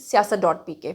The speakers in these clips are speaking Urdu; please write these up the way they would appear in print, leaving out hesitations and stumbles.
siyaset.pk।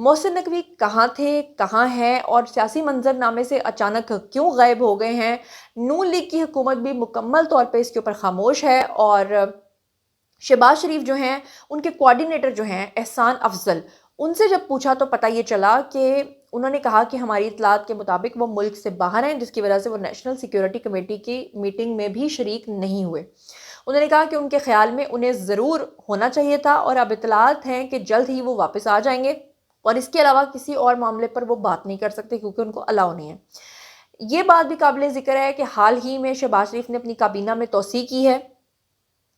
محسن نقوی کہاں تھے، کہاں ہیں اور سیاسی منظر نامے سے اچانک کیوں غائب ہو گئے ہیں؟ نون لیگ کی حکومت بھی مکمل طور پہ اس کے اوپر خاموش ہے، اور شہباز شریف جو ہیں ان کے کوارڈینیٹر جو ہیں احسان افضل، ان سے جب پوچھا تو پتہ یہ چلا کہ انہوں نے کہا کہ ہماری اطلاعات کے مطابق وہ ملک سے باہر ہیں، جس کی وجہ سے وہ نیشنل سیکیورٹی کمیٹی کی میٹنگ میں بھی شریک نہیں ہوئے۔ انہوں نے کہا کہ ان کے خیال میں انہیں ضرور ہونا چاہیے تھا، اور اب اطلاعات ہیں کہ جلد ہی وہ واپس آ جائیں گے، اور اس کے علاوہ کسی اور معاملے پر وہ بات نہیں کر سکتے کیونکہ ان کو الاؤ نہیں ہے۔ یہ بات بھی قابل ذکر ہے کہ حال ہی میں شہباز شریف نے اپنی کابینہ میں توسیع کی ہے،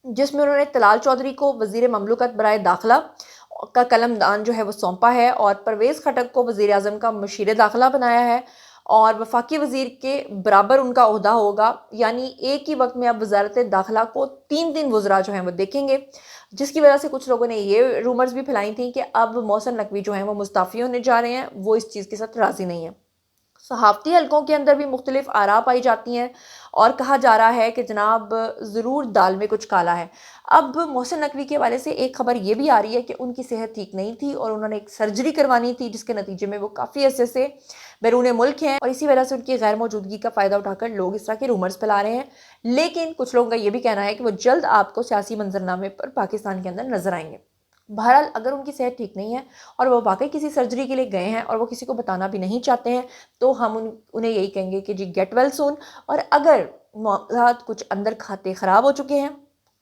جس میں انہوں نے طلال چودھری کو وزیر مملکت برائے داخلہ کا قلم دان جو ہے وہ سونپا ہے، اور پرویز خٹک کو وزیر اعظم کا مشیر داخلہ بنایا ہے، اور وفاقی وزیر کے برابر ان کا عہدہ ہوگا، یعنی ایک ہی وقت میں اب وزارت داخلہ کو تین وزراء جو ہیں وہ دیکھیں گے، جس کی وجہ سے کچھ لوگوں نے یہ رومرز بھی پھیلائی تھیں کہ اب محسن نقوی جو ہیں وہ مستعفی ہونے جا رہے ہیں، وہ اس چیز کے ساتھ راضی نہیں ہیں۔ صحافتی حلقوں کے اندر بھی مختلف آراء پائی جاتی ہیں، اور کہا جا رہا ہے کہ جناب ضرور دال میں کچھ کالا ہے۔ اب محسن نقوی کے حوالے سے ایک خبر یہ بھی آ رہی ہے کہ ان کی صحت ٹھیک نہیں تھی، اور انہوں نے ایک سرجری کروانی تھی، جس کے نتیجے میں وہ کافی عرصے سے بیرون ملک ہیں، اور اسی وجہ سے ان کی غیر موجودگی کا فائدہ اٹھا کر لوگ اس طرح کے رومرز پھیلا رہے ہیں۔ لیکن کچھ لوگوں کا یہ بھی کہنا ہے کہ وہ جلد آپ کو سیاسی منظرنامے پر پاکستان کے اندر نظر آئیں گے۔ بہرحال اگر ان کی صحت ٹھیک نہیں ہے اور وہ واقعی کسی سرجری کے لیے گئے ہیں اور وہ کسی کو بتانا بھی نہیں چاہتے ہیں، تو ہم انہیں یہی کہیں گے کہ جی گیٹ ویل سون، اور اگر معاملات کچھ اندر کھاتے خراب ہو چکے ہیں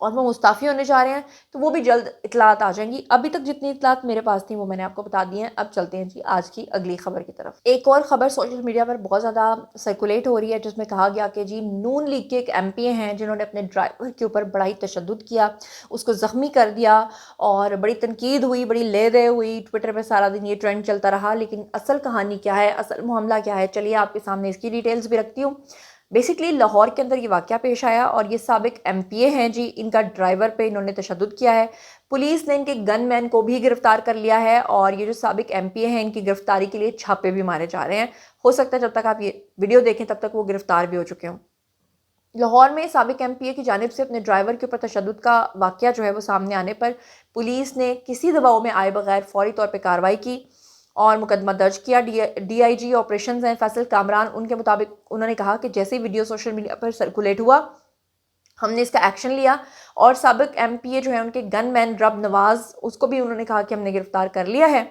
اور وہ مستعفی ہونے جا رہے ہیں تو وہ بھی جلد اطلاعات آ جائیں گی۔ ابھی تک جتنی اطلاعات میرے پاس تھیں وہ میں نے آپ کو بتا دی ہیں۔ اب چلتے ہیں جی آج کی اگلی خبر کی طرف۔ ایک اور خبر سوشل میڈیا پر بہت زیادہ سرکولیٹ ہو رہی ہے، جس میں کہا گیا کہ جی نون لیگ کے ایک ایم پی اے ہیں جنہوں نے اپنے ڈرائیور کے اوپر بڑا ہی تشدد کیا، اس کو زخمی کر دیا، اور بڑی تنقید ہوئی، بڑی لے دے ہوئی، ٹویٹر پہ سارا دن یہ ٹرینڈ چلتا رہا۔ لیکن اصل کہانی کیا ہے، اصل معاملہ کیا ہے، چلیے آپ کے سامنے اس کی ڈیٹیلز بھی رکھتی ہوں۔ بیسکلی لاہور کے اندر یہ واقعہ پیش آیا، اور یہ سابق ایم پی اے ہیں جی، ان کا ڈرائیور پہ انہوں نے تشدد کیا ہے۔ پولیس نے ان کے گن مین کو بھی گرفتار کر لیا ہے، اور یہ جو سابق ایم پی اے ہیں ان کی گرفتاری کے لیے چھاپے بھی مارے جا رہے ہیں۔ ہو سکتا ہے جب تک آپ یہ ویڈیو دیکھیں تب تک وہ گرفتار بھی ہو چکے ہوں۔ لاہور میں سابق ایم پی اے کی جانب سے اپنے ڈرائیور کے اوپر تشدد کا واقعہ جو ہے وہ سامنے آنے پر پولیس نے کسی دباؤ میں آئے بغیر فوری طور پہ کارروائی کی اور مقدمہ درج کیا۔ ڈی آئی جی آپریشنز ہیں فیصل کامران، ان کے مطابق انہوں نے کہا کہ جیسے ہی ویڈیو سوشل میڈیا پر سرکولیٹ ہوا ہم نے اس کا ایکشن لیا، اور سابق ایم پی اے جو ہے ان کے گن مین رب نواز، اس کو بھی انہوں نے کہا کہ ہم نے گرفتار کر لیا ہے،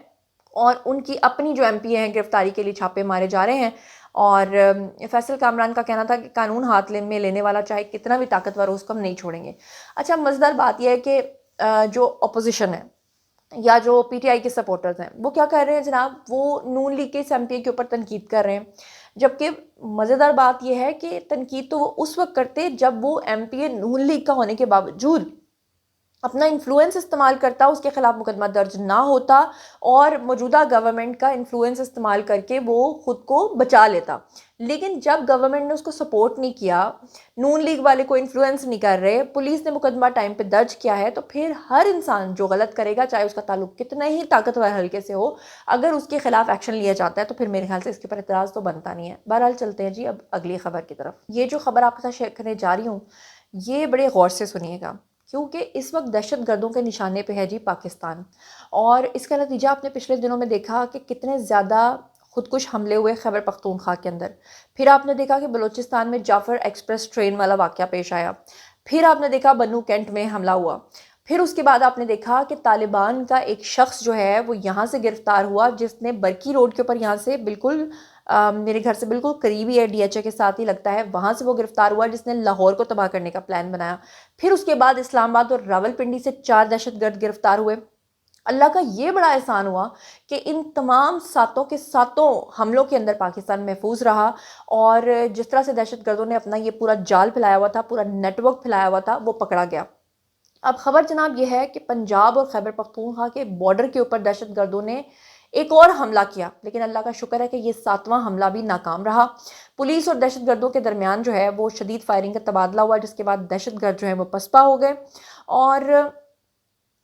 اور ان کی اپنی جو ایم پی اے ہیں گرفتاری کے لیے چھاپے مارے جا رہے ہیں۔ اور فیصل کامران کا کہنا تھا کہ قانون ہاتھ میں لینے والا چاہے کتنا بھی طاقتور ہو اس کو ہم نہیں چھوڑیں گے۔ اچھا مزیدار بات یہ ہے کہ جو اپوزیشن ہے یا جو پی ٹی آئی کے سپورٹرز ہیں وہ کیا کر رہے ہیں جناب، وہ نون لیگ کے اس ایم پی اے کے اوپر تنقید کر رہے ہیں، جبکہ مزیدار بات یہ ہے کہ تنقید تو وہ اس وقت کرتے جب وہ ایم پی اے نون لیگ کا ہونے کے باوجود اپنا انفلوئنس استعمال کرتا، اس کے خلاف مقدمہ درج نہ ہوتا، اور موجودہ گورنمنٹ کا انفلوئنس استعمال کر کے وہ خود کو بچا لیتا۔ لیکن جب گورنمنٹ نے اس کو سپورٹ نہیں کیا، نون لیگ والے کو انفلوئنس نہیں کر رہے، پولیس نے مقدمہ ٹائم پہ درج کیا ہے، تو پھر ہر انسان جو غلط کرے گا چاہے اس کا تعلق کتنا ہی طاقتور حلقے سے ہو، اگر اس کے خلاف ایکشن لیا جاتا ہے تو پھر میرے خیال سے اس کے اوپر اعتراض تو بنتا نہیں ہے۔ بہرحال چلتے ہیں جی اب اگلی خبر کی طرف۔ یہ جو خبر آپ کے ساتھ شیئر کرنے جا رہی ہوں یہ بڑے غور سے سنیے گا، کیونکہ اس وقت دہشت گردوں کے نشانے پہ ہے جی پاکستان، اور اس کا نتیجہ آپ نے پچھلے دنوں میں دیکھا کہ کتنے زیادہ خودکش حملے ہوئے خیبر پختونخوا کے اندر، پھر آپ نے دیکھا کہ بلوچستان میں جعفر ایکسپریس ٹرین والا واقعہ پیش آیا، پھر آپ نے دیکھا بنو کینٹ میں حملہ ہوا، پھر اس کے بعد آپ نے دیکھا کہ طالبان کا ایک شخص جو ہے وہ یہاں سے گرفتار ہوا، جس نے برکی روڈ کے اوپر یہاں سے بالکل میرے گھر سے بالکل قریبی ہے، ڈی ایچ اے کے ساتھ ہی لگتا ہے، وہاں سے وہ گرفتار ہوا جس نے لاہور کو تباہ کرنے کا پلان بنایا۔ پھر اس کے بعد اسلام آباد اور راولپنڈی سے 4 دہشت گرد گرفتار ہوئے۔ اللہ کا یہ بڑا احسان ہوا کہ ان تمام ساتوں کے ساتوں حملوں کے اندر پاکستان محفوظ رہا، اور جس طرح سے دہشت گردوں نے اپنا یہ پورا جال پھیلایا ہوا تھا، پورا نیٹ ورک پھیلایا ہوا تھا، وہ پکڑا گیا۔ اب خبر جناب یہ ہے کہ پنجاب اور خیبر پختونخوا کے بارڈر کے اوپر دہشت گردوں نے ایک اور حملہ کیا، لیکن اللہ کا شکر ہے کہ یہ 7واں حملہ بھی ناکام رہا۔ پولیس اور دہشت گردوں کے درمیان جو ہے وہ شدید فائرنگ کا تبادلہ ہوا، جس کے بعد دہشت گرد جو ہے وہ پسپا ہو گئے، اور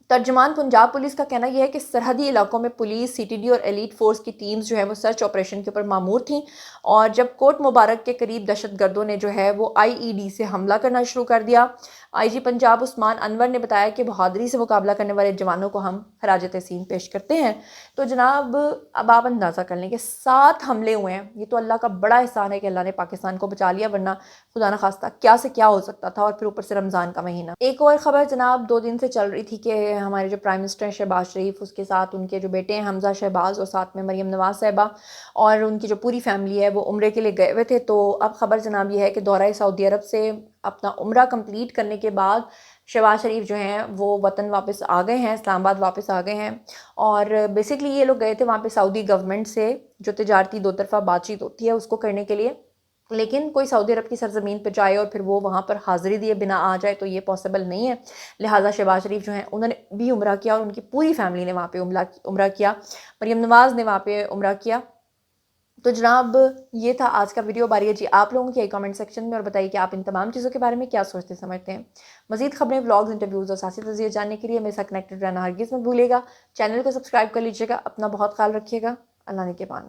ترجمان پنجاب پولیس کا کہنا یہ ہے کہ سرحدی علاقوں میں پولیس CTD اور ایلیٹ فورس کی ٹیمز جو ہے وہ سرچ آپریشن کے اوپر مامور تھیں، اور جب کوٹ مبارک کے قریب دہشت گردوں نے جو ہے وہ IED سے حملہ کرنا شروع کر دیا۔ IG پنجاب عثمان انور نے بتایا کہ بہادری سے مقابلہ کرنے والے جوانوں کو ہم خراج تحسین پیش کرتے ہیں۔ تو جناب اب آپ اندازہ کر لیں کہ 7 حملے ہوئے ہیں، یہ تو اللہ کا بڑا احسان ہے کہ اللہ نے پاکستان کو بچا لیا، ورنہ خدا نخواستہ کیا سے کیا ہو سکتا تھا، اور پھر اوپر سے رمضان کا مہینہ۔ ایک اور خبر جناب 2 دن سے چل رہی تھی کہ ہمارے جو پرائم منسٹر ہیں شہباز شریف، اس کے ساتھ ان کے جو بیٹے ہیں حمزہ شہباز، اور ساتھ میں مریم نواز صاحبہ اور ان کی جو پوری فیملی ہے وہ عمرے کے لیے گئے ہوئے تھے۔ تو اب خبر جناب یہ ہے کہ دورہ سعودی عرب سے اپنا عمرہ کمپلیٹ کرنے کے بعد شہباز شریف جو ہیں وہ وطن واپس آ گئے ہیں، اسلام آباد واپس آ گئے ہیں، اور بیسکلی یہ لوگ گئے تھے وہاں پہ سعودی گورنمنٹ سے جو تجارتی 2 طرفہ بات چیت ہوتی ہے اس کو کرنے کے لیے، لیکن کوئی سعودی عرب کی سرزمین پہ جائے اور پھر وہ وہاں پر حاضری دیے بنا آ جائے تو یہ پاسبل نہیں ہے۔ لہٰذا شہباز شریف جو ہیں انہوں نے بھی عمرہ کیا، اور ان کی پوری فیملی نے وہاں پہ عمرہ کیا، مریم نواز نے وہاں پہ عمرہ کیا۔ تو جناب یہ تھا آج کا ویڈیو۔ باری ہے جی آپ لوگوں کی کامنٹ سیکشن میں، اور بتائیے کہ آپ ان تمام چیزوں کے بارے میں کیا سوچتے سمجھتے ہیں۔ مزید خبریں، ولاگز، انٹرویوز اور سیاسی تجزیے جاننے کے لیے میرے ساتھ کنیکٹڈ رہنا ہرگز مت بھولیے گا۔ چینل کو سبسکرائب کر لیجیے گا۔ اپنا بہت خیال رکھیے گا۔ اللہ نے کے بان۔